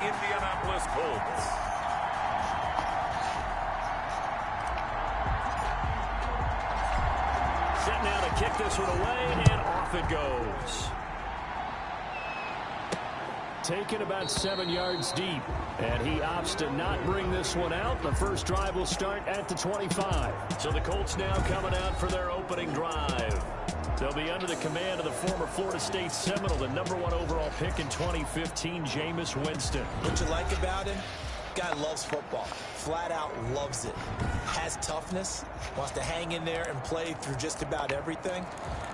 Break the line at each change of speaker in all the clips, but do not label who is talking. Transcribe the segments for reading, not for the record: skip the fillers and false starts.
Indianapolis Colts.
Set now to kick this one away, and off it goes. Taken about 7 yards deep, and he opts to not bring this one out. The first drive will start at the 25. So the Colts now coming out for their opening drive. They'll be under the command of the former Florida State Seminole, the #1 overall pick in 2015, Jameis Winston.
What you like about him? Guy loves football. Flat out loves it. Has toughness. Wants to hang in there and play through just about everything.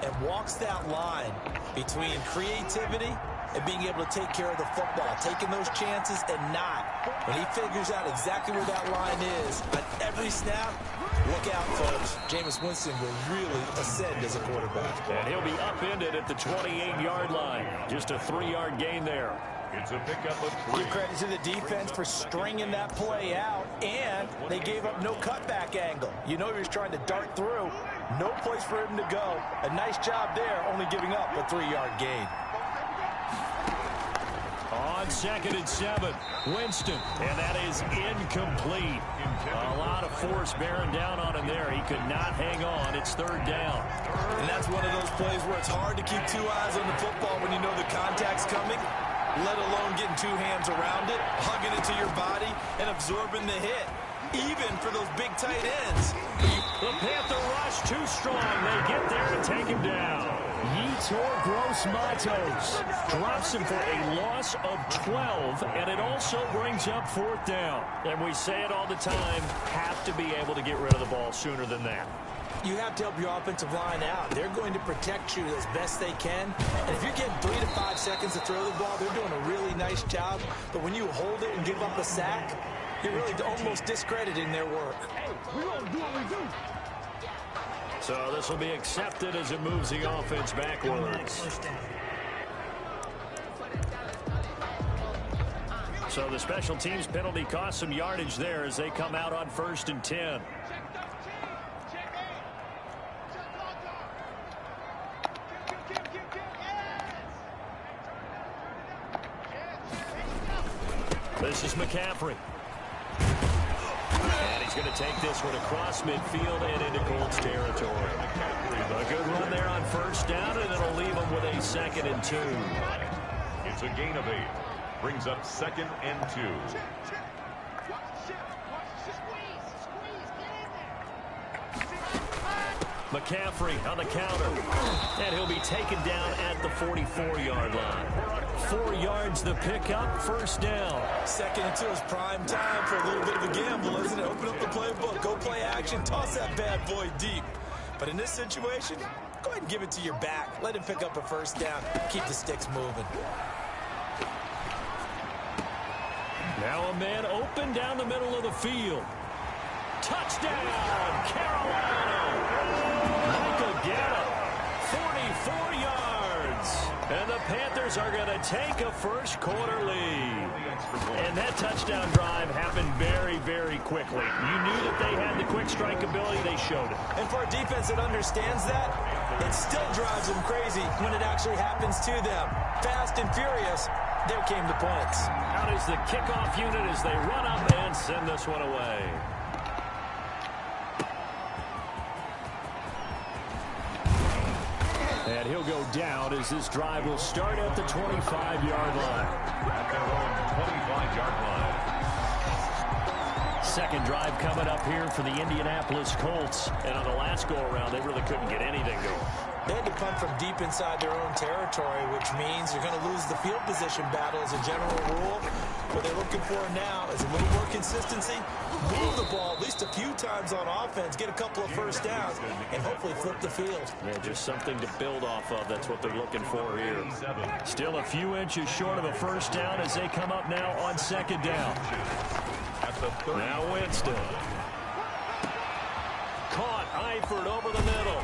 And walks that line between creativity and being able to take care of the football, taking those chances and not. When he figures out exactly where that line is on every snap, look out, folks. Jameis Winston will really ascend as a quarterback.
And he'll be upended at the 28-yard line. Just a 3-yard gain there.
It's a pickup of 3.
Give credit to the defense for stringing that play out, and they gave up no cutback angle. You know he was trying to dart through. No place for him to go. A nice job there, only giving up a 3-yard gain.
On 2nd and 7, Winston, and that is incomplete. A lot of force bearing down on him there. He could not hang on. It's 3rd down.
And that's one of those plays where it's hard to keep 2 eyes on the football when you know the contact's coming, let alone getting 2 hands around it, hugging it to your body, and absorbing the hit, even for those big tight ends.
The Panther rush too strong. They get there and take him down. Yetur Gross-Matos drops him for a loss of 12, and it also brings up 4th down. And we say it all the time, have to be able to get rid of the ball sooner than that.
You have to help your offensive line out. They're going to protect you as best they can. And if you're getting 3 to 5 seconds to throw the ball, they're doing a really nice job. But when you hold it and give up a sack, you're really almost discrediting their work.
Hey, we're going to do what we do.
So this will be accepted as it moves the offense backwards. So the special teams penalty cost some yardage there as they come out on 1st and 10. This is McCaffrey. And he's going to take this one across midfield and into Colts territory. A good run there on 1st down, and it'll leave him with a 2nd and 2.
It's a gain of 8. Brings up 2nd and 2.
McCaffrey on the counter. And he'll be taken down at the 44-yard line. 4 yards the pickup, 1st down.
2nd and 2 is prime time for a little bit of a gamble, isn't it? Open up the playbook, go play action, toss that bad boy deep. But in this situation, go ahead and give it to your back. Let him pick up a 1st down. Keep the sticks moving.
Now a man open down the middle of the field. Touchdown, Carolina. Michael Gallup, 44 yards. And the Panthers are going to take a 1st quarter lead. And that touchdown drive happened very, very quickly. You knew that they had the quick strike ability. They showed it.
And for a defense that understands that, it still drives them crazy when it actually happens to them. Fast and furious, there came the points.
Out is the kickoff unit as they run up and send this one away. And he'll go down as this drive will start at the 25-yard line.
At their own 25-yard line.
2nd drive coming up here for the Indianapolis Colts. And on the last go-around, they really couldn't get anything going.
They had to punt from deep inside their own territory, which means you're going to lose the field position battle as a general rule. What they're looking for now is a little more consistency, move the ball at least a few times on offense, get a couple of 1st downs, and hopefully flip the field.
Yeah, just something to build off of. That's what they're looking for here. Still a few inches short of a 1st down as they come up now on 2nd down. Now Winston. Caught Eifert over the middle.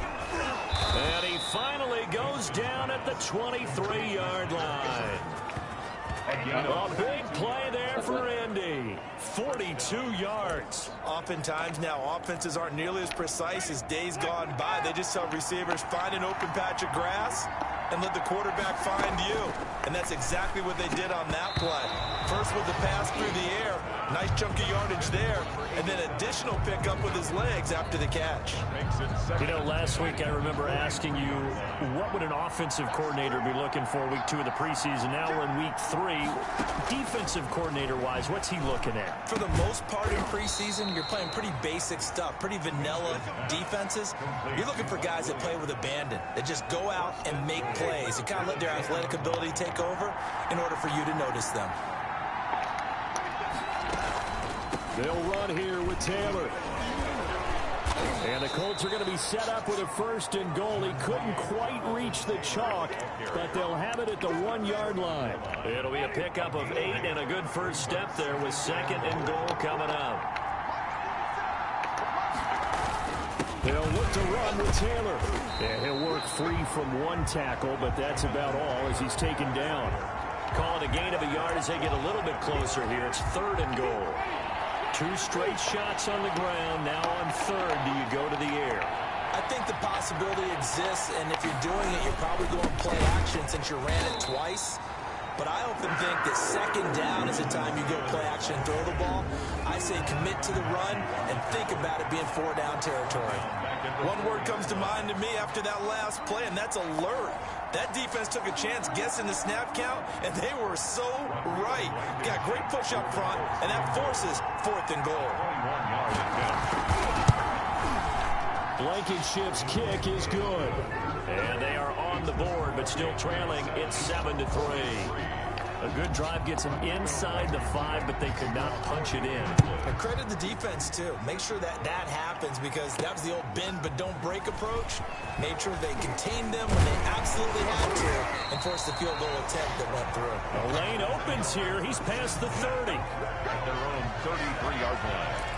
And he finally goes down at the 23-yard line. A big play there for Indy. 42 yards.
Oftentimes now, offenses aren't nearly as precise as days gone by. They just tell receivers, find an open patch of grass and let the quarterback find you. And that's exactly what they did on that play. First with the pass through the air. Nice chunk of yardage there. And then additional pickup with his legs after the catch.
You know, last week I remember asking you, what would an offensive coordinator be looking for week 2 of the preseason? Now we're in week 3. Defensive coordinator-wise, what's he looking at?
For the most part in preseason, you're playing pretty basic stuff, pretty vanilla defenses. You're looking for guys that play with abandon, that just go out and make plays and kind of let their athletic ability take over in order for you to notice them.
They'll run here with Taylor. And the Colts are going to be set up with a 1st and goal. He couldn't quite reach the chalk, but they'll have it at the 1-yard line. It'll be a pickup of 8 and a good first step there with 2nd and goal coming up. They'll look to run with Taylor. And he'll work free from 1 tackle, but that's about all as he's taken down. Call it a gain of a yard as they get a little bit closer here. It's 3rd and goal. 2 straight shots on the ground. Now on 3rd, do you go to the air?
I think the possibility exists, and if you're doing it, you're probably going play action since you ran it twice. But I often think that 2nd down is the time you go play action and throw the ball. I say commit to the run and think about it being 4-down territory. One word comes to mind to me after that last play, and that's alert. That defense took a chance guessing the snap count, and they were so right. Got great push up front, and that forces 4th and goal.
Blankenship's kick is good. And they are on the board, but still trailing. It's 7-3. A good drive gets them inside the 5, but they could not punch it in.
And credit the defense, too. Make sure that happens because that was the old bend but don't break approach. Made sure they contained them when they absolutely had to and forced the field goal attempt that went through.
A lane opens here. He's past the 30.
At their own 33-yard line.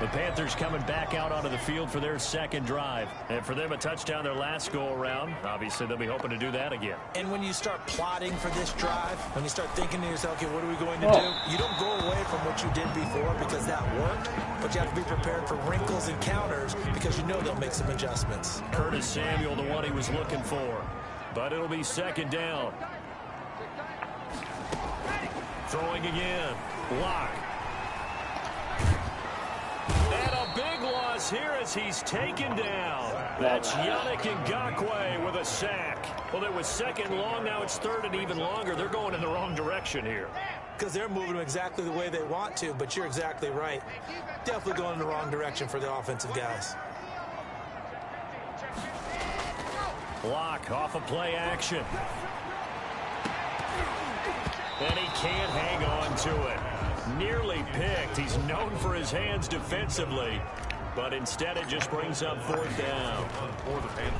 The Panthers coming back out onto the field for their 2nd drive. And for them, a touchdown their last go-around. Obviously, they'll be hoping to do that again.
And when you start plotting for this drive, when you start thinking to yourself, okay, what are we going to do? You don't go away from what you did before because that worked, but you have to be prepared for wrinkles and counters because you know they'll make some adjustments.
Curtis Samuel, the one he was looking for. But it'll be 2nd down. Throwing again. Lock. And a big loss here as he's taken down. That's Yannick Ngakoue with a sack. Well, it was 2nd long. Now it's 3rd and even longer. They're going in the wrong direction here.
Because they're moving exactly the way they want to, but you're exactly right. Definitely going in the wrong direction for the offensive guys.
Block off of play action. And he can't hang on to it. Nearly picked. He's known for his hands defensively, but instead it just brings up 4th down.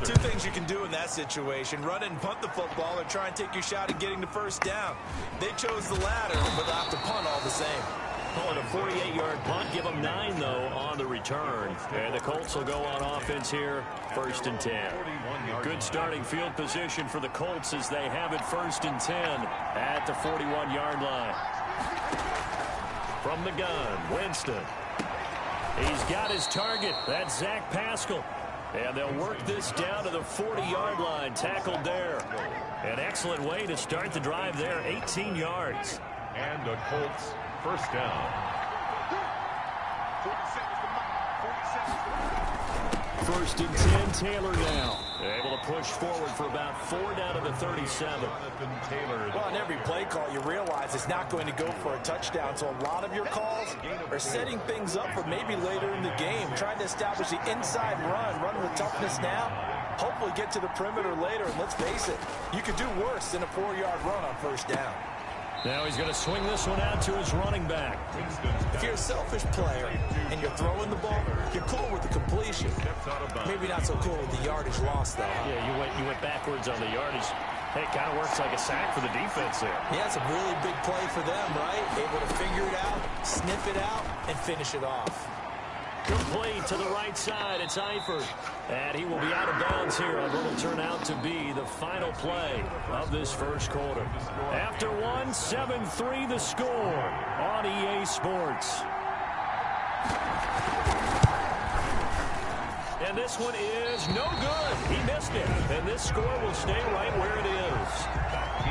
Two things you can do in that situation: run and punt the football, or try and take your shot at getting the 1st down. They chose the latter, but they'll have to punt all the same.
Call it a 48-yard punt. Give them 9, though, on the return. And the Colts will go on offense here, 1st and 10. Good starting field position for the Colts as they have it 1st and 10 at the 41-yard line. From the gun, Winston. He's got his target. That's Zach Pascal. And they'll work this down to the 40-yard line. Tackled there. An excellent way to start the drive there. 18 yards.
And the Colts 1st down.
1st and 10, Taylor now. Able to push forward for about 4 down to the 37.
Well, on every play call, you realize it's not going to go for a touchdown. So a lot of your calls are setting things up for maybe later in the game, trying to establish the inside run with toughness now, hopefully get to the perimeter later. And let's face it, you could do worse than a 4-yard run on 1st down.
Now he's going to swing this one out to his running back.
If you're a selfish player and you're throwing the ball, you're cool with the completion. Maybe not so cool with the yardage loss, though. Huh?
Yeah, you went backwards on the yardage. Hey, it kind of works like a sack for the defense there.
Yeah, it's a really big play for them, right? Able to figure it out, sniff it out, and finish it off.
Complete to the right side. It's Eifert. And he will be out of bounds here on what will turn out to be the final play of this 1st quarter. After 1, 7-3 the score on EA Sports. And this one is no good. He missed it. And this score will stay right where it is.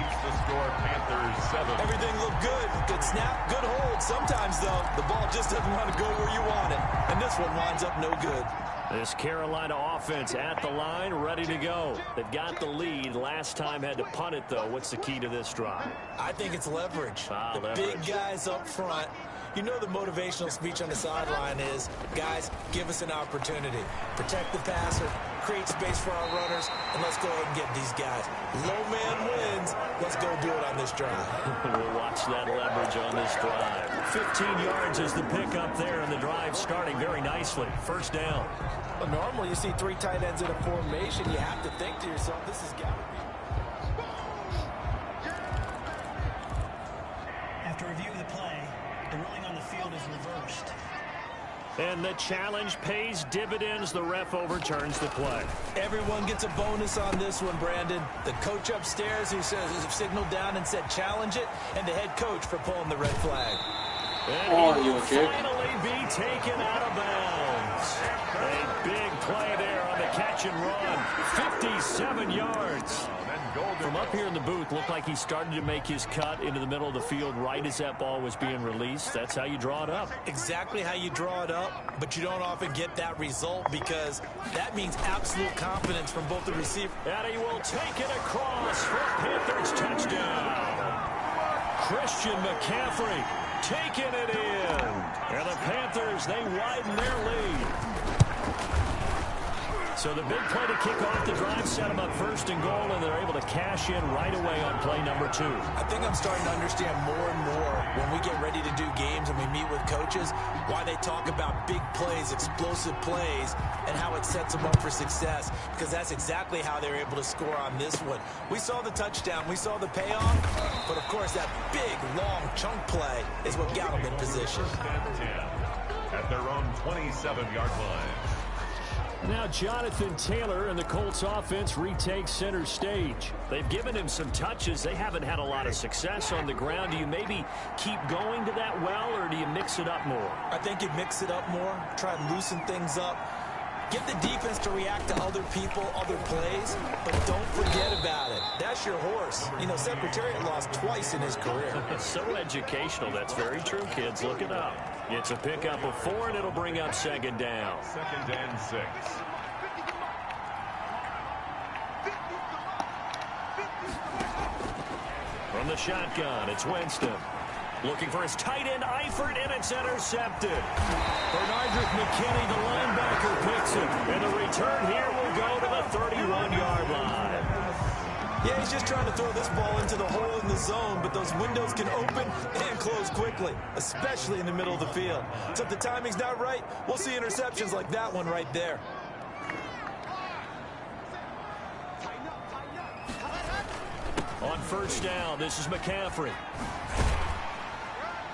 keeps the score Panthers 7.
Everything looked good. Good snap, good hold. Sometimes, though, the ball just doesn't want to go where you want it. And this one winds up no good.
This Carolina offense at the line, ready to go. They've got the lead. Last time had to punt it, though. What's the key to this drive?
I think it's leverage. The
leverage.
Big guys up front. You know the motivational speech on the sideline is, guys, give us an opportunity. Protect the passer, create space for our runners, and let's go ahead and get these guys. Low man wins. Let's go do it on this drive.
We'll watch that leverage on this drive. 15 yards is the pickup there, and the drive starting very nicely. First down.
Well, normally you see 3 tight ends in a formation. You have to think to yourself, this has got to be.
After reviewing the play, the ruling on the field is reversed.
And the challenge pays dividends. The ref overturns the play.
Everyone gets a bonus on this one, Brandon. The coach upstairs who says signaled down and said challenge it, and the head coach for pulling the red flag.
And he will finally be taken out of bounds. A big play there on the catch and run. 57 yards. From up here in the booth, looked like he started to make his cut into the middle of the field right as that ball was being released. That's how you draw it up.
Exactly how you draw it up, but you don't often get that result because that means absolute confidence from both the receiver.
And he will take it across for a Panthers touchdown. Christian McCaffrey taking it in. And the Panthers, they widen their lead. So the big play to kick off the drive set them up first and goal, and they're able to cash in right away on play number 2.
I think I'm starting to understand more and more when we get ready to do games and we meet with coaches why they talk about big plays, explosive plays, and how it sets them up for success, because that's exactly how they're able to score on this one. We saw the touchdown, we saw the payoff, but of course that big, long chunk play is what got them in position.
At their own 27-yard line.
Now Jonathan Taylor and the Colts offense retakes center stage. They've given him some touches. They haven't had a lot of success on the ground. Do you maybe keep going to that well, or do you mix it up more?
I think you mix it up more, try and loosen things up. Get the defense to react to other people, other plays, but don't forget about it. That's your horse. You know, Secretariat lost twice in his career.
So educational. That's very true, kids. Look it up. It's a pickup of 4, and it'll bring up second down.
2nd and 6.
From the shotgun, it's Winston. Looking for his tight end, Eifert, and it's intercepted. Bernardrick McKinney, the linebacker, picks it. And the return here will go to the 31-yard line.
Yeah, he's just trying to throw this ball into the hole in the zone, but those windows can open and close quickly, especially in the middle of the field. So if the timing's not right, we'll see interceptions like that one right there.
On first down, this is McCaffrey.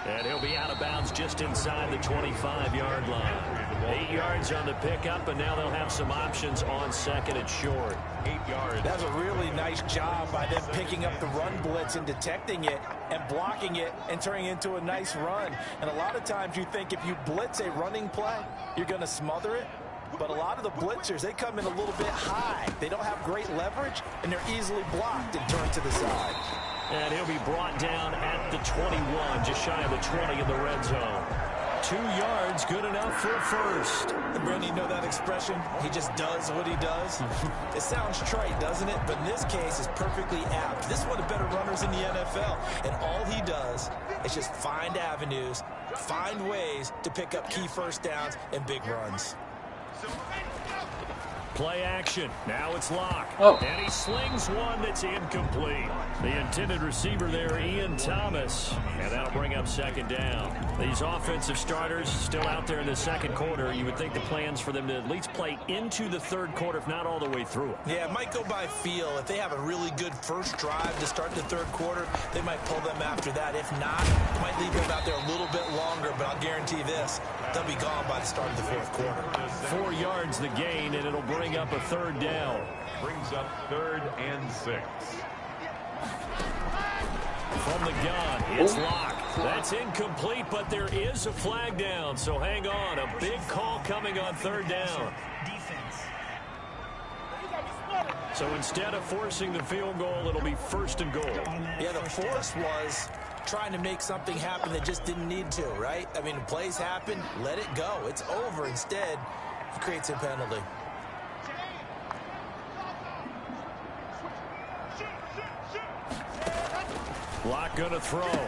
And he'll be out of bounds just inside the 25-yard line. 8 yards on the pickup, and now they'll have some options on second and short.
8 yards.
That's a really nice job by them picking up the run blitz and detecting it and blocking it and turning it into a nice run. And a lot of times you think if you blitz a running play, you're going to smother it. But a lot of the blitzers, they come in a little bit high. They don't have great leverage, and they're easily blocked and turned to the side.
And he'll be brought down at the 21, just shy of the 20 in the red zone. 2 yards, good enough for a first.
And Brandon, you know that expression? He just does what he does. It sounds trite, doesn't it? But in this case, it's perfectly apt. This is one of the better runners in the NFL. And all he does is just find avenues, find ways to pick up key first downs and big runs.
Play action. Now it's Locke.
Oh.
And he slings one that's incomplete. The intended receiver there, Ian Thomas. And that'll bring up second down. These offensive starters still out there in the second quarter. You would think the plans for them to at least play into the third quarter, if not all the way through it.
Yeah, it might go by feel. If they have a really good first drive to start the third quarter, they might pull them after that. If not, might leave them out there a little bit longer, but I'll guarantee this, they'll be gone by the start of the fourth quarter.
4 yards the gain, and it'll bring up a third down.
Brings up 3rd and 6.
From the gun, it's Locke. That's incomplete, but there is a flag down, so hang on. A big call coming on third down.
Defense.
So instead of forcing the field goal, it'll be 1st and goal.
Yeah, the force was trying to make something happen that just didn't need to, right? I mean, plays happen, let it go. It's over. Instead, he creates a penalty.
Lock going to throw.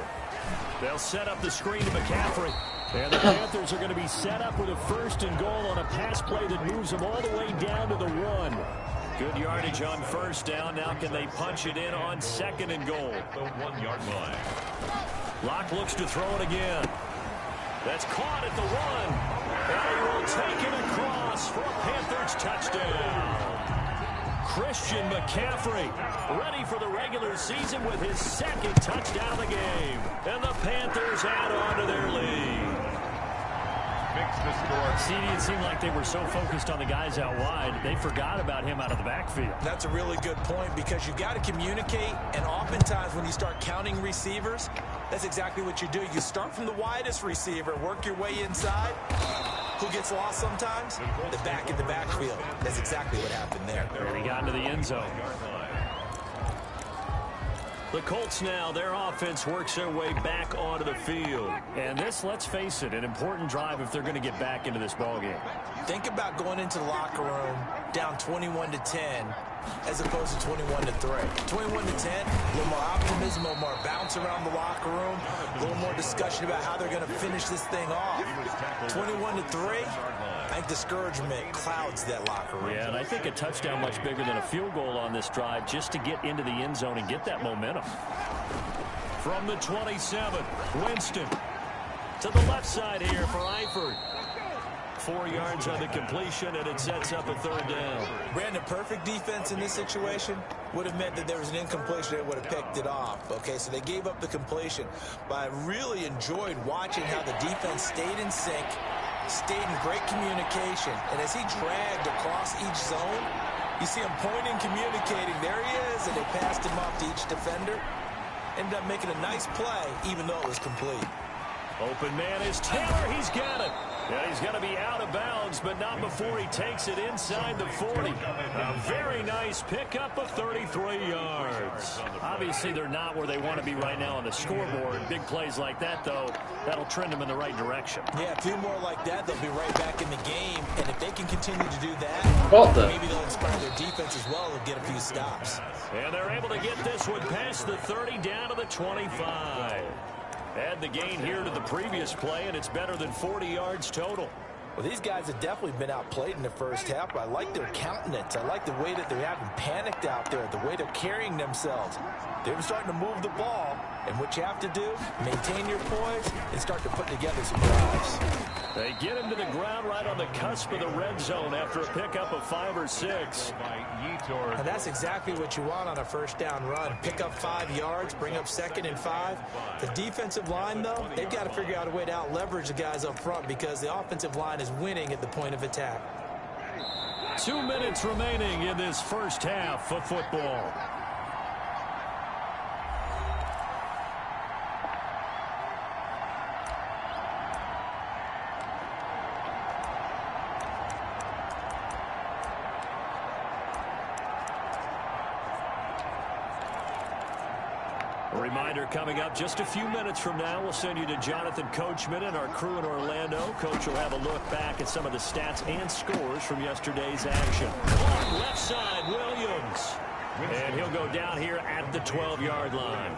They'll set up the screen to McCaffrey. And the Panthers are going to be set up with a 1st and goal on a pass play that moves them all the way down to the 1. Good yardage on 1st down. Now can they punch it in on 2nd and goal?
The 1-yard line.
Lock looks to throw it again. That's caught at the 1. And he will take it across for a Panthers touchdown. Christian McCaffrey ready for the regular season with his 2nd touchdown of the game. And the Panthers add on to their lead.
Makes the score.
CD, it seemed like they were so focused on the guys out wide, they forgot about him out of the backfield.
That's a really good point because you've got to communicate, and oftentimes when you start counting receivers, that's exactly what you do. You start from the widest receiver, work your way inside. Who gets lost sometimes? The back in the backfield. That's exactly what happened there.
And he got into the end zone. The Colts now, their offense works their way back onto the field. And this, let's face it, an important drive if they're going to get back into this ballgame.
Think about going into the locker room down 21-10 as opposed to 21-3. 21-10, a little more optimism, a little more bounce around the locker room, a little more discussion about how they're going to finish this thing off. 21-3, I think discouragement clouds that locker room.
Yeah, and I think a touchdown much bigger than a field goal on this drive just to get into the end zone and get that momentum. From the 27, Winston to the left side here for Eifert. 4 yards on the completion, and it sets up a 3rd down.
Brandon, perfect defense in this situation would have meant that there was an incompletion. They would have picked it off. Okay, so they gave up the completion. But I really enjoyed watching how the defense stayed in sync, stayed in great communication. And as he dragged across each zone, you see him pointing, communicating. There he is, and they passed him off to each defender. Ended up making a nice play, even though it was complete.
Open man is Taylor. He's got it. Yeah, he's going to be out of bounds, but not before he takes it inside the 40. A very nice pickup of 33 yards. Obviously, they're not where they want to be right now on the scoreboard. Big plays like that, though, that'll trend them in the right direction.
Yeah, a few more like that, they'll be right back in the game. And if they can continue to do that, maybe they'll inspire their defense as well and get a few stops.
And they're able to get this one past the 30 down to the 25. Add the gain here to the previous play, and it's better than 40 yards total.
Well, these guys have definitely been outplayed in the first half, but I like their countenance. I like the way that they haven't panicked out there, the way they're carrying themselves. They're starting to move the ball, and what you have to do, maintain your poise and start to put together some drives.
They get him to the ground right on the cusp of the red zone after a pickup of 5 or 6.
And that's exactly what you want on a first down run. Pick up 5 yards, bring up 2nd and 5. The defensive line, though, they've got to figure out a way to out-leverage the guys up front because the offensive line is winning at the point of attack.
2 minutes remaining in this first half of football. A reminder coming up just a few minutes from now, we'll send you to Jonathan Coachman and our crew in Orlando. Coach will have a look back at some of the stats and scores from yesterday's action. Left side, Williams. And he'll go down here at the 12-yard line.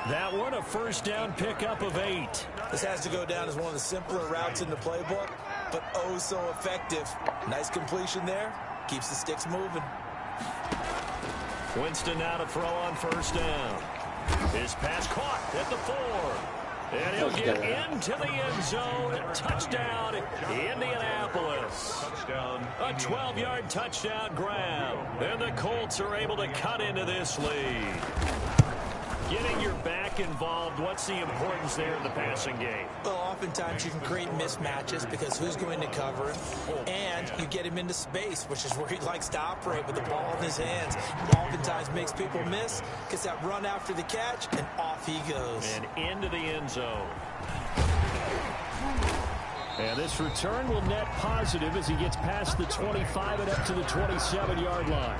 That one, a first down pickup of 8.
This has to go down as one of the simpler routes in the playbook, but oh so effective. Nice completion there. Keeps the sticks moving.
Winston now to throw on first down. His pass caught at the 4. And he'll get into the end zone. Touchdown, Indianapolis. A 12-yard touchdown grab. And the Colts are able to cut into this lead. Getting your back involved, what's the importance there in the passing game?
Well, oftentimes you can create mismatches because who's going to cover him, and you get him into space, which is where he likes to operate with the ball in his hands. Oftentimes makes people miss, gets that run after the catch, and off he goes.
And into the end zone. And this return will net positive as he gets past the 25 and up to the 27-yard line.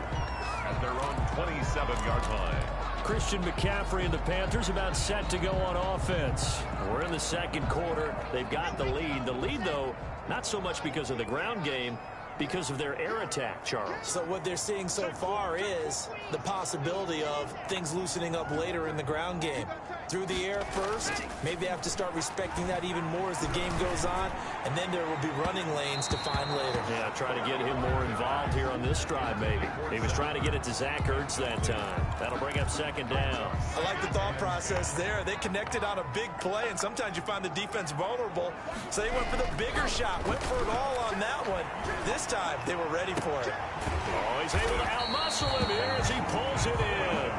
at their own 27-yard line.
Christian McCaffrey and the Panthers about set to go on offense. We're in the second quarter. They've got the lead. The lead, though, not so much because of the ground game, because of their air attack, Charles.
So what they're seeing so far is the possibility of things loosening up later in the ground game. Through the air first, maybe they have to start respecting that even more as the game goes on, and then there will be running lanes to find later.
Yeah, try to get him more involved here on this drive, maybe. He was trying to get it to Zach Ertz that time. That'll bring up second down.
I like the thought process there. They connected on a big play, and sometimes you find the defense vulnerable. So they went for the bigger shot, went for it all on that one. This time, they were ready for it.
Oh, he's able to outmuscle him here as he pulls it in.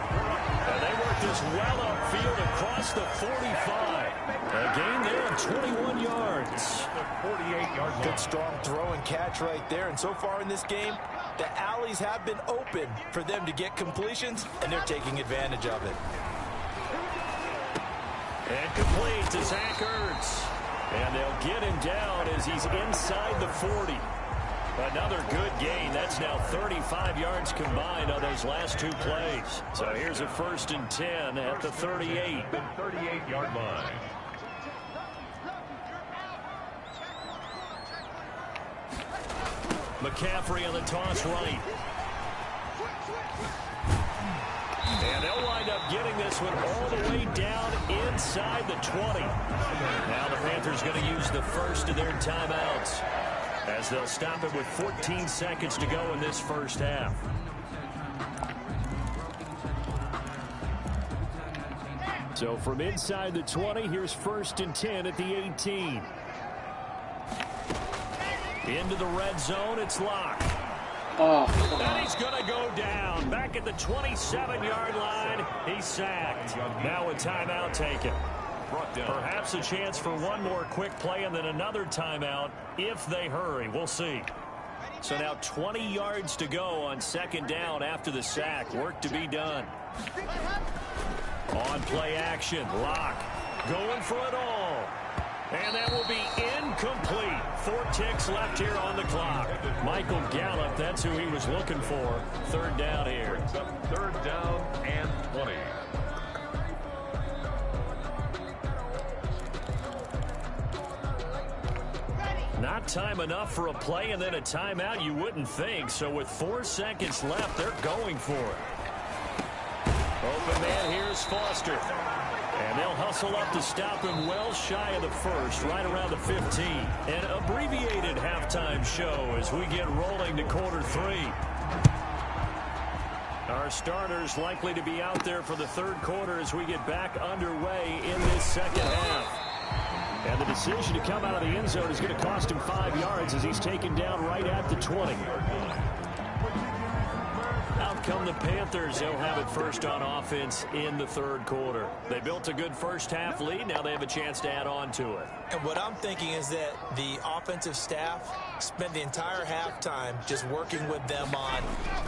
And they work this well upfield across the 45. A gain there of 21 yards.
48-yard line.
Good strong throw and catch right there. And so far in this game, the alleys have been open for them to get completions, and they're taking advantage of it.
And complete to Zach Ertz. And they'll get him down as he's inside the 40. Another good gain. That's now 35 yards combined on those last two plays. So here's a 1st and 10 at the 38.
The 38-yard line.
McCaffrey on the toss right. And they'll wind up getting this one all the way down inside the 20. Now the Panthers going to use the first of their timeouts, as they'll stop it with 14 seconds to go in this first half. So from inside the 20, here's 1st and 10 at the 18. Into the red zone, it's locked.
Oh,
And he's going to go down. Back at the 27-yard line, he's sacked. Now a timeout taken. Perhaps a chance for one more quick play and then another timeout if they hurry. We'll see. So now 20 yards to go on second down after the sack. Work to be done. On play action, Locke going for it all. And that will be incomplete. 4 ticks left here on the clock. Michael Gallup, that's who he was looking for. 3rd down here.
3rd down and 20.
Not time enough for a play and then a timeout, you wouldn't think. So with 4 seconds left, they're going for it. Open man, here's Foster. And they'll hustle up to stop him well shy of the first, right around the 15. An abbreviated halftime show as we get rolling to quarter 3. Our starters likely to be out there for the 3rd quarter as we get back underway in this second half. And the decision to come out of the end zone is going to cost him 5 yards as he's taken down right at the 20. Out come the Panthers. They'll have it first on offense in the 3rd quarter. They built a good first half lead. Now they have a chance to add on to it.
And what I'm thinking is that the offensive staff spent the entire halftime just working with them on,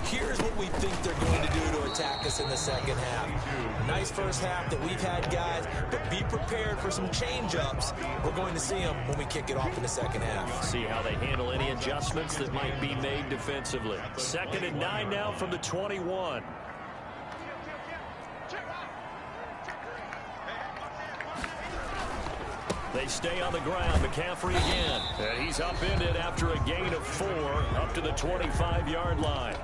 here's what we think they're going to do to attack us in the second half. Nice first half that we've had, guys, but be prepared for some change-ups. We're going to see them when we kick it off in the second half.
See how they handle any adjustments that might be made defensively. 2nd and 9 now from the 21. They stay on the ground. McCaffrey again. And he's upended after a gain of 4 up to the 25-yard line.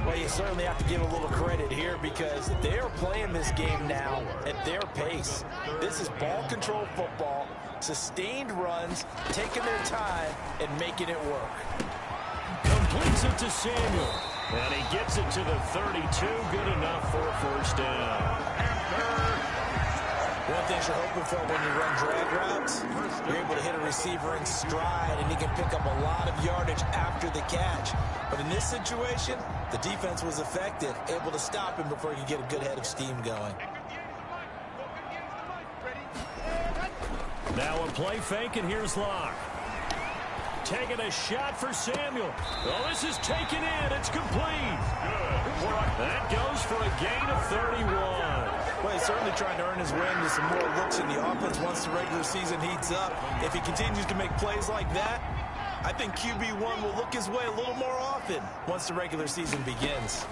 Well, you certainly have to give a little credit here because they're playing this game now at their pace. This is ball control football, sustained runs, taking their time, and making it work.
Completes it to Samuel. And he gets it to the 32. Good enough for a 1st down.
One thing you're hoping for when you run drag routes, you're able to hit a receiver in stride, and he can pick up a lot of yardage after the catch. But in this situation, the defense was effective, able to stop him before he could get a good head of steam going.
Now a play fake, and here's Locke. Taking a shot for Samuel. Oh, this is taken in. It's complete. That goes for a gain of 31.
Well, he's certainly trying to earn his way into some more looks in the offense once the regular season heats up. If he continues to make plays like that, I think QB1 will look his way a little more often once the regular season begins.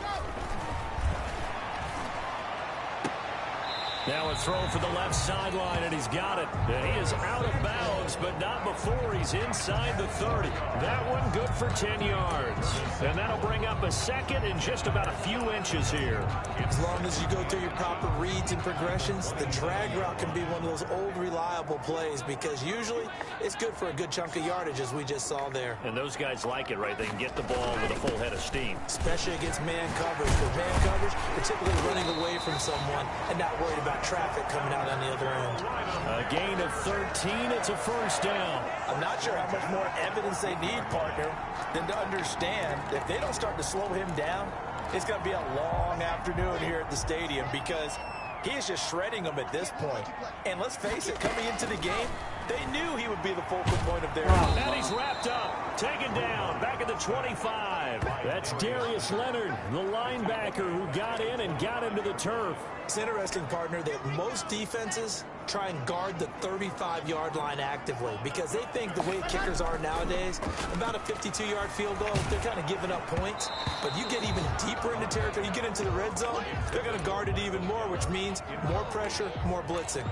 Now a throw for the left sideline, and he's got it. And he is out of bounds, but not before he's inside the 30. That one good for 10 yards. And that'll bring up a second in just about a few inches here.
As long as you go through your proper reads and progressions, the drag route can be one of those old reliable plays because usually it's good for a good chunk of yardage, as we just saw there.
And those guys like it, right? They can get the ball with a full head of steam.
Especially against man coverage. With man coverage, particularly running away from someone and not worried about traffic coming out on the other end.
A gain of 13. It's a first down.
I'm not sure how much more evidence they need, partner, than to understand that if they don't start to slow him down, it's going to be a long afternoon here at the stadium because he is just shredding them at this point. And let's face it, coming into the game, they knew he would be the focal point of their game.
And he's wrapped up, taken down, back at the 25. That's Darius Leonard, the linebacker who got in and got into the turf.
It's interesting, partner, that most defenses try and guard the 35-yard line actively because they think the way kickers are nowadays, about a 52-yard field goal, they're kind of giving up points. But you get even deeper into territory, you get into the red zone, they're going to guard it even more, which means more pressure, more blitzing.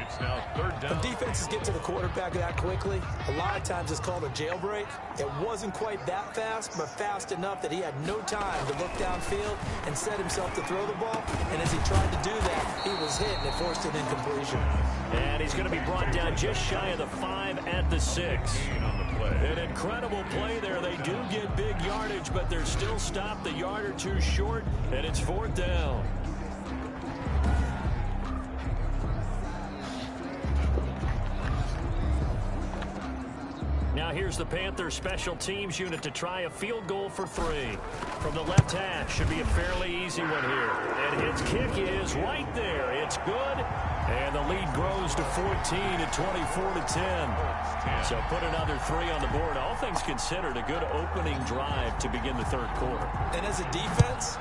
It's now third down.
When defenses get to the quarterback that quickly, a lot of times it's called a jailbreak. It wasn't quite that fast, but fast enough that he had no time to look downfield and set himself to throw the ball. And as he tried to do that, he was hit and it forced an incompletion.
And he's going to be brought down just shy of the 5 at the 6. An incredible play there. They do get big yardage, but they're still stopped a yard or two short, and it's fourth down. Now here's the Panthers special teams unit to try a field goal for 3. From the left hash, should be a fairly easy one here. And his kick is right there. It's good. And the lead grows to 14 at 24-10. So put another 3 on the board. All things considered, a good opening drive to begin the third quarter.
And as a defense,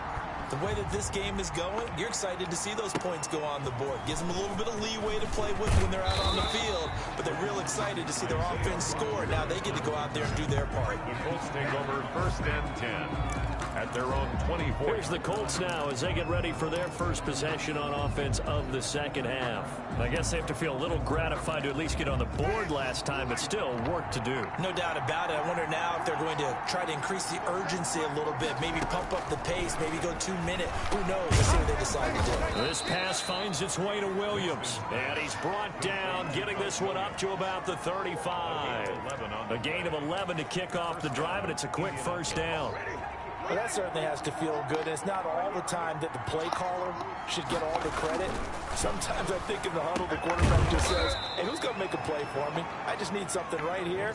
the way that this game is going, you're excited to see those points go on the board. Gives them a little bit of leeway to play with when they're out on the field, but they're real excited to see their offense score. Now they get to go out there and do their part.
The Colts take over first and 10 at their own 24.
Here's the Colts now as they get ready for their first possession on offense of the second half. I guess they have to feel a little gratified to at least get on the board last time, but still work to do.
No doubt about it. I wonder now if they're going to try to increase the urgency a little bit, maybe pump up the pace, maybe go 2-minute. Who knows? Let's see what they decide to do.
This pass finds its way to Williams, and he's brought down, getting this one up to about the 35. A gain of 11 to kick off the drive, and it's a quick first down.
Well, that certainly has to feel good. It's not all the time that the play caller should get all the credit. Sometimes I think in the huddle, the quarterback just says, hey, who's going to make a play for me? I just need something right here.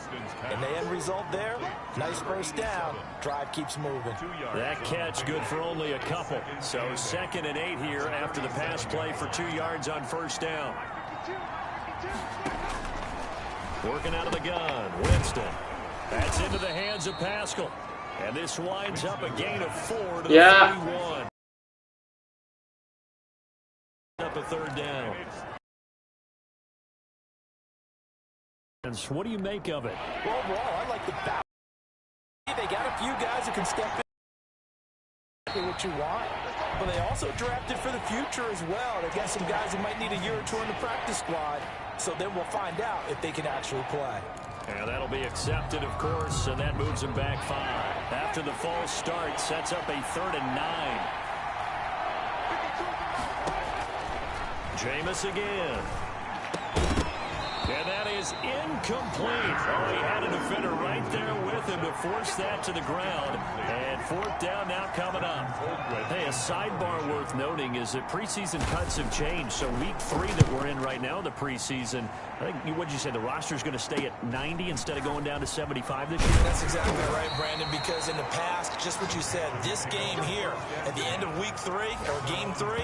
And the end result there, nice first down. Drive keeps moving.
That catch good for only a couple. So 2nd and 8 here after the pass play for 2 yards on first down. Working out of the gun, Winston. That's into the hands of Pascal. And this winds up a gain of 4 to the 31. Up a third down. And so what do you make of it?
Well, overall, I like the balance. They got a few guys who can step in what you want, but they also drafted for the future as well. They got some guys who might need a year or 2 in the practice squad, so then we'll find out if they can actually play.
And that'll be accepted, of course, and that moves him back 5. After the false start, sets up a 3rd and 9. Jameis again. And that is incomplete. Oh, he had a defender right there with him to force that to the ground. And 4th down now coming up. Hey, a sidebar worth noting is that preseason cuts have changed. So week 3 that we're in right now, the preseason, I think, what did you say, the roster's going to stay at 90 instead of going down to 75 this year?
That's exactly right, Brandon, because in the past, just what you said, this game here, at the end of week 3, or game 3,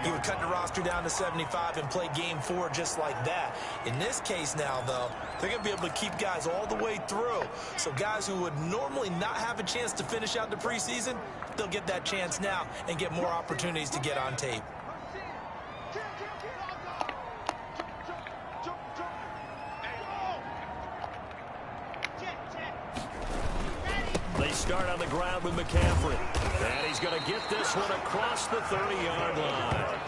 he would cut the roster down to 75 and play game 4 just like that. In this case now, though, they're going to be able to keep guys all the way through. So guys who would normally not have a chance to finish out the preseason, they'll get that chance now and get more opportunities to get on tape.
They start on the ground with McCaffrey. And he's going to get this one across the 30-yard line.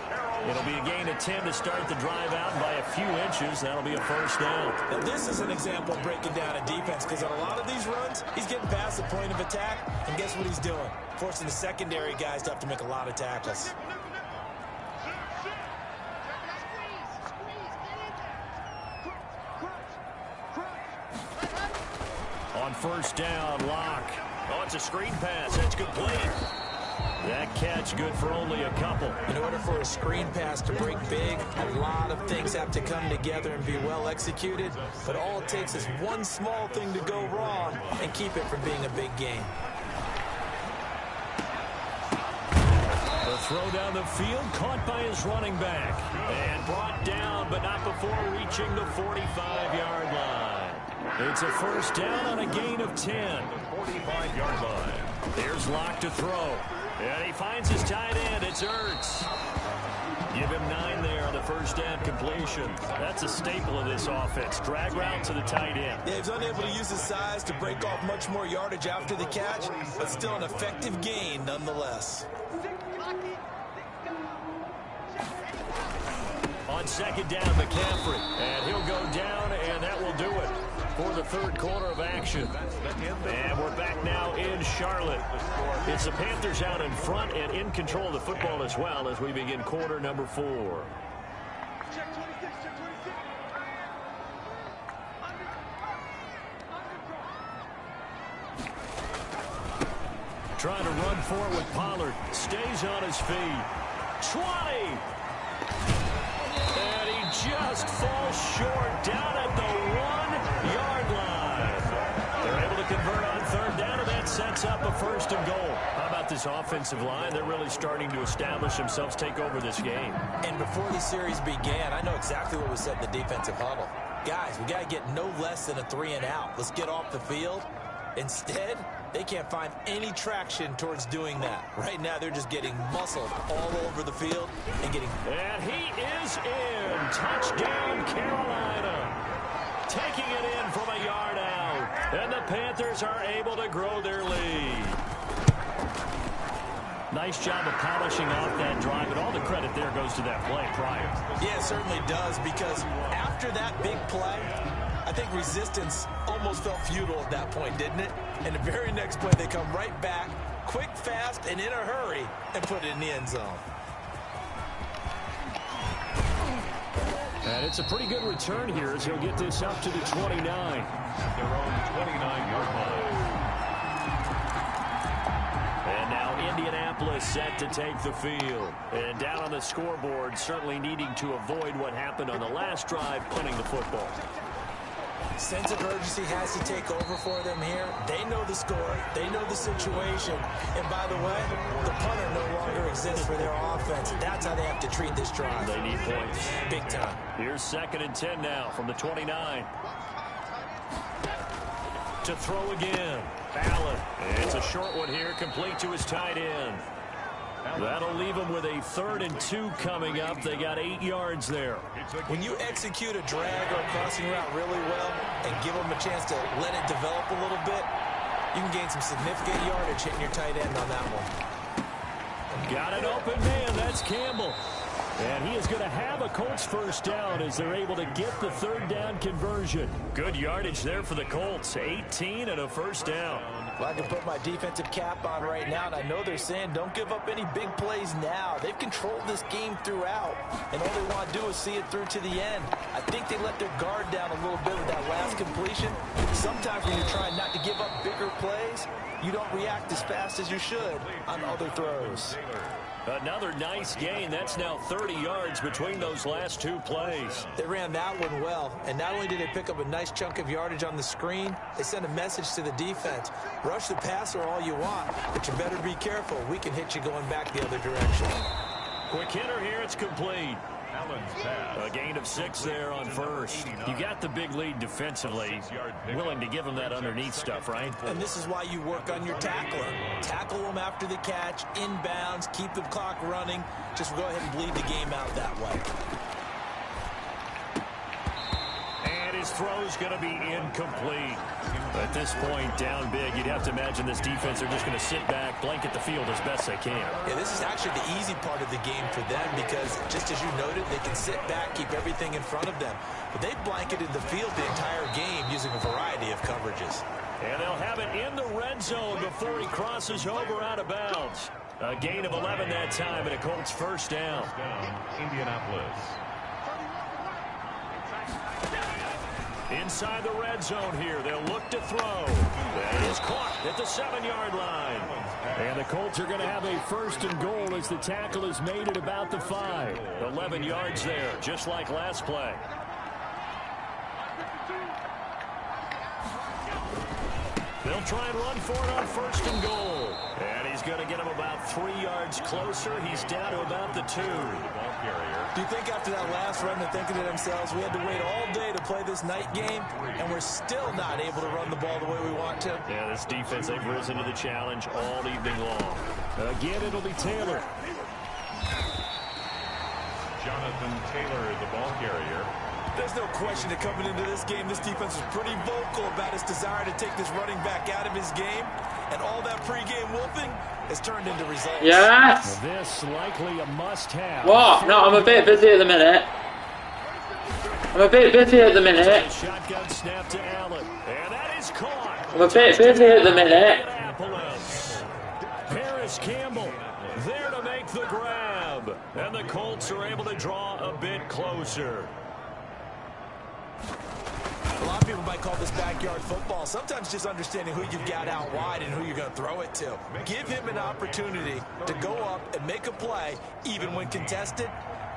It'll be a gain of 10 to start the drive out by a few inches. That'll be a first down.
Now, this is an example of breaking down a defense because on a lot of these runs, he's getting past the point of attack, and guess what he's doing? Forcing the secondary guys to have to make a lot of tackles.
On first down, Locke. Oh, it's a screen pass. That's complete. That catch good for only a couple.
In order for a screen pass to break big, a lot of things have to come together and be well executed. But all it takes is one small thing to go wrong and keep it from being a big gain.
The throw down the field, caught by his running back. And brought down, but not before reaching the 45-yard line. It's a first down on a gain of 10.
The 45-yard line.
Here's Locke to throw. And he finds his tight end. It's Ertz. Give him 9 there on the first down completion. That's a staple of this offense. Drag route to the tight end.
Yeah, he's unable to use his size to break off much more yardage after the catch, but still an effective gain nonetheless.
On second down, McCaffrey. And he'll go down, and that will do it for the third quarter of action. And we're back now in Charlotte. It's the Panthers out in front and in control of the football as well as we begin quarter number 4. Trying to run for it with Pollard. Stays on his feet. 20! And he just falls short down at the 1-yard line. They're able to convert on third down, and that sets up a first and goal. How about this offensive line? They're really starting to establish themselves, take over this game.
And before the series began, I know exactly what was said in the defensive huddle. Guys, we got to get no less than a 3 and out. Let's get off the field. Instead, they can't find any traction towards doing that. Right now, they're just getting muscled all over the field and getting...
And he is in. Touchdown, Carolina. Taking it in from a yard out. And the Panthers are able to grow their lead. Nice job of polishing off that drive, and all the credit there goes to that play prior.
Yeah, it certainly does, because after that big play, I think resistance almost felt futile at that point, didn't it? And the very next play, they come right back, quick, fast, and in a hurry, and put it in the end zone.
And it's a pretty good return here as he'll get this up to the 29.
At their own 29-yard line.
And now Indianapolis set to take the field. And down on the scoreboard, certainly needing to avoid what happened on the last drive, punting the football.
Sense of urgency has to take over for them here. They know the score. They know the situation. And by the way, the punter no longer exists for their offense. That's how they have to treat this drive.
They need points.
Big time.
Here's 2nd and 10 now from the 29. To throw again. Allen. It's a short one here, complete to his tight end. That'll leave them with a 3rd and 2 coming up. They got 8 yards there.
When you execute a drag or a crossing route really well and give them a chance to let it develop a little bit, you can gain some significant yardage hitting your tight end on that one.
Got an open man. That's Campbell. And he is going to have a Colts first down as they're able to get the 3rd down conversion. Good yardage there for the Colts. 18 and a first down.
Well, I can put my defensive cap on right now, and I know they're saying don't give up any big plays now. They've controlled this game throughout, and all they want to do is see it through to the end. I think they let their guard down a little bit with that last completion. Sometimes when you're trying not to give up bigger plays, you don't react as fast as you should on other throws.
Another nice gain. That's now 30 yards between those last 2 plays.
They ran that one well, and not only did they pick up a nice chunk of yardage on the screen, they sent a message to the defense. Rush the passer all you want, but you better be careful. We can hit you going back the other direction.
Quick hitter here. It's complete. A gain of 6 there on first. You got the big lead defensively. Willing to give them that underneath stuff, right?
And this is why you work on your tackler. Tackle them after the catch, inbounds, keep the clock running. Just go ahead and bleed the game out that way.
And his his throw's going to be incomplete. At this point, down big, you'd have to imagine this defense are just going to sit back, blanket the field as best they can.
Yeah, this is actually the easy part of the game for them because, just as you noted, they can sit back, keep everything in front of them. But they've blanketed the field the entire game using a variety of coverages.
And they'll have it in the red zone before he crosses over out of bounds. A gain of 11 that time, and a Colts first down.
Indianapolis.
Inside the red zone here, they'll look to throw. That is caught at the 7-yard line. And the Colts are going to have a first and goal as the tackle is made at about the 5. 11 yards there, just like last play. They'll try and run for it on first and goal. And he's going to get him about 3 yards closer. He's down to about the 2.
Do you think after that last run they're thinking to themselves, we had to wait all day to play this night game, and we're still not able to run the ball the way we want to?
Yeah, this defense, they've risen to the challenge all evening long. Again, it'll be Taylor.
Jonathan Taylor, the ball carrier.
There's no question that coming into this game, this defense was pretty vocal about its desire to take this running back out of his game. And all that pregame wolfing has turned into results.
Yes!
This likely a must-have.
What? No, I'm a bit busy at the minute.
Shotgun snap to Allen. And that is caught.
I'm a bit busy at the minute.
Paris Campbell there to make the grab. And the Colts are able to draw a bit closer.
A lot of people might call this backyard football. Sometimes just understanding who you've got out wide and who you're going to throw it to. Give him an opportunity to go up and make a play, even when contested.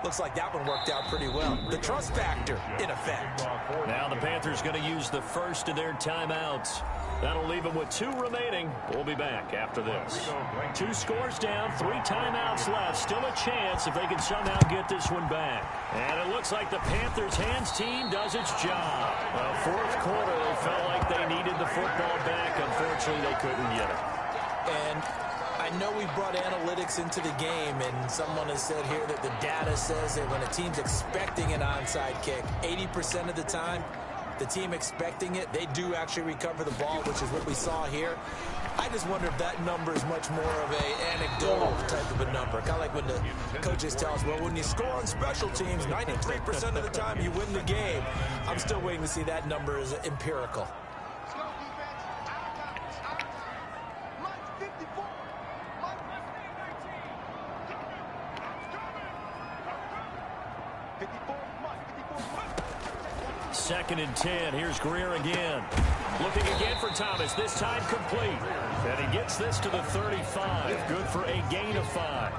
Looks like that one worked out pretty well. The trust factor, in effect.
Now the Panthers going to use the first of their timeouts. That'll leave them with 2 remaining. We'll be back after this. 2 scores down, 3 timeouts left. Still a chance if they can somehow get this one back. And it looks like the Panthers' hands team does its job. Fourth quarter, they felt like they needed the football back. Unfortunately, they couldn't get it.
And I know we brought analytics into the game, and someone has said here that the data says that when a team's expecting an onside kick, 80% of the time, the team expecting it, they do actually recover the ball, which is what we saw here. I just wonder if that number is much more of an anecdotal type of a number. Kind of like when the coaches tell us, well, when you score on special teams, 93% of the time you win the game. I'm still waiting to see that number as empirical.
Second and 10. Here's Greer again. Looking again for Thomas. This time complete. And he gets this to the 35. Good for a gain of 5.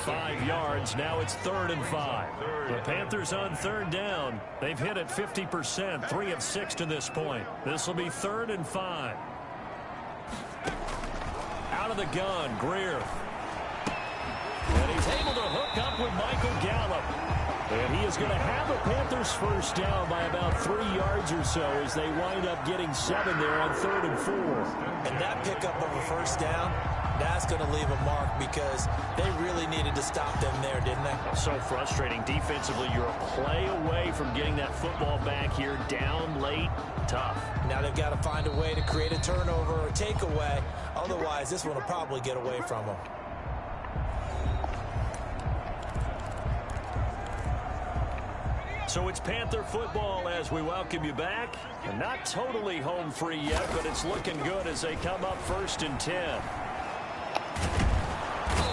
5 yards. Now it's 3rd and 5. The Panthers on 3rd down. They've hit it 50%. 3 of 6 to this point. This will be 3rd and 5. Out of the gun. Greer. And he's able to hook up with Michael Gallup. And he is going to have the Panthers first down by about 3 yards or so as they wind up getting 7 there on 3rd and 4.
And that pickup of a first down, that's going to leave a mark because they really needed to stop them there, didn't they?
So frustrating. Defensively, you're a play away from getting that football back here down late. Tough.
Now they've got to find a way to create a turnover or a takeaway. Otherwise, this one will probably get away from them.
So it's Panther football as we welcome you back. And not totally home free yet, but it's looking good as they come up 1st and 10.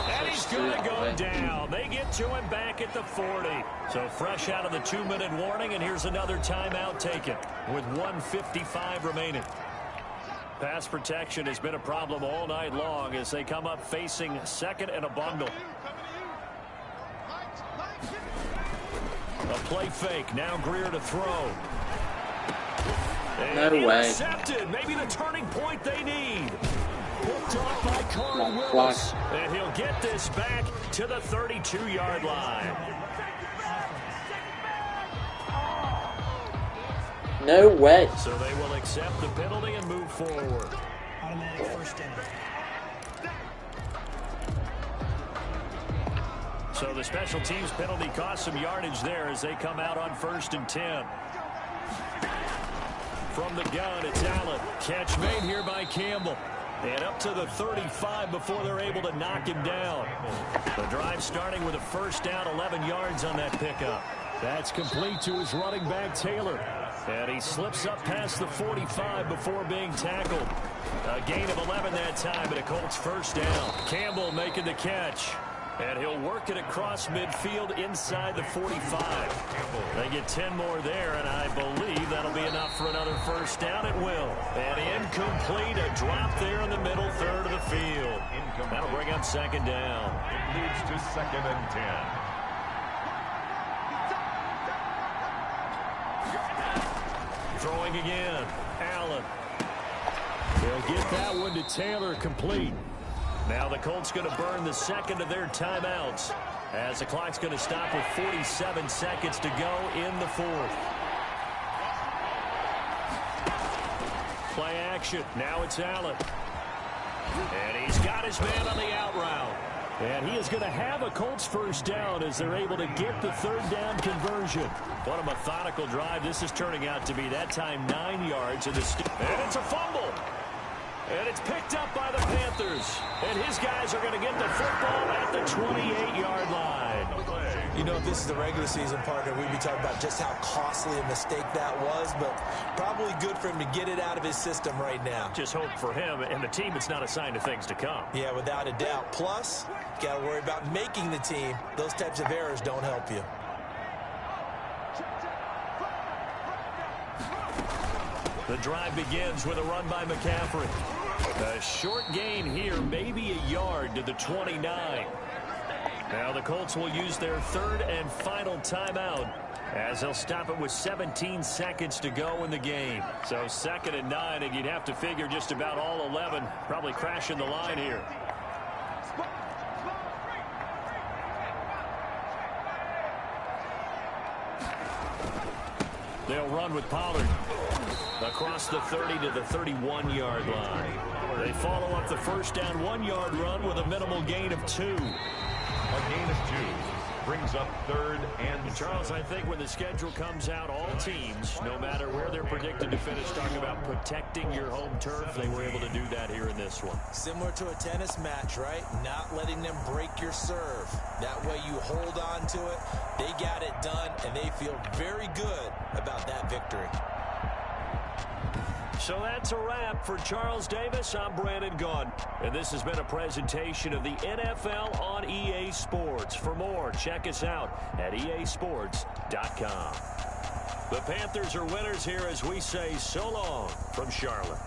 And he's going to go down. They get to him back at the 40. So fresh out of the 2-minute warning, and here's another timeout taken with 1:55 remaining. Pass protection has been a problem all night long as they come up facing 2nd and a bundle. A play fake. Now Greer to throw.
No way.
Intercepted. Maybe the turning point they need. Picked off by Carl Willis. And he'll get this back to the 32-yard line.
No way.
So they will accept the penalty and move forward.
Automatic first down.
So the special teams penalty cost some yardage there as they come out on 1st and 10. From the gun, it's Allen. Catch made here by Campbell. And up to the 35 before they're able to knock him down. The drive starting with a first down, 11 yards on that pickup. That's complete to his running back, Taylor. And he slips up past the 45 before being tackled. A gain of 11 that time, and a Colts first down. Campbell making the catch. And he'll work it across midfield inside the 45. They get 10 more there, and I believe that'll be enough for another first down. It will. And incomplete, a drop there in the middle third of the field. That'll bring up second down.
It leads to 2nd and 10.
Throwing again. Allen. They'll get that one to Taylor, complete. Now the Colts going to burn the second of their timeouts as the clock's going to stop with 47 seconds to go in the fourth. Play action. Now it's Allen. And he's got his man on the out route. And he is going to have a Colts first down as they're able to get the third down conversion. What a methodical drive this is turning out to be. That time 9 yards. And it's a fumble. And it's picked up by the Panthers. And his guys are going to get the football at the 28-yard line.
You know, if this is the regular season, partner, we'd be talking about just how costly a mistake that was, but probably good for him to get it out of his system right now.
Just hope for him and the team it's not a sign of things to come.
Yeah, without a doubt. Plus, got to worry about making the team. Those types of errors don't help you.
The drive begins with a run by McCaffrey. A short gain here, maybe a yard to the 29. Now the Colts will use their third and final timeout as they'll stop it with 17 seconds to go in the game. So 2nd and 9, and you'd have to figure just about all 11 probably crashing the line here. They'll run with Pollard across the 30 to the 31-yard line. They follow up the first down 1-yard run with a minimal gain of 2.
A gain of 2 brings up 3rd and
Charles, I think when the schedule comes out, all teams, no matter where they're predicted to finish, talking about protecting your home turf, they were able to do that here in this one.
Similar to a tennis match, right? Not letting them break your serve. That way you hold on to it. They got it done, and they feel very good about that victory.
So that's a wrap for Charles Davis. I'm Brandon Gaudin, and this has been a presentation of the NFL on EA Sports. For more, check us out at easports.com. The Panthers are winners here as we say so long from Charlotte.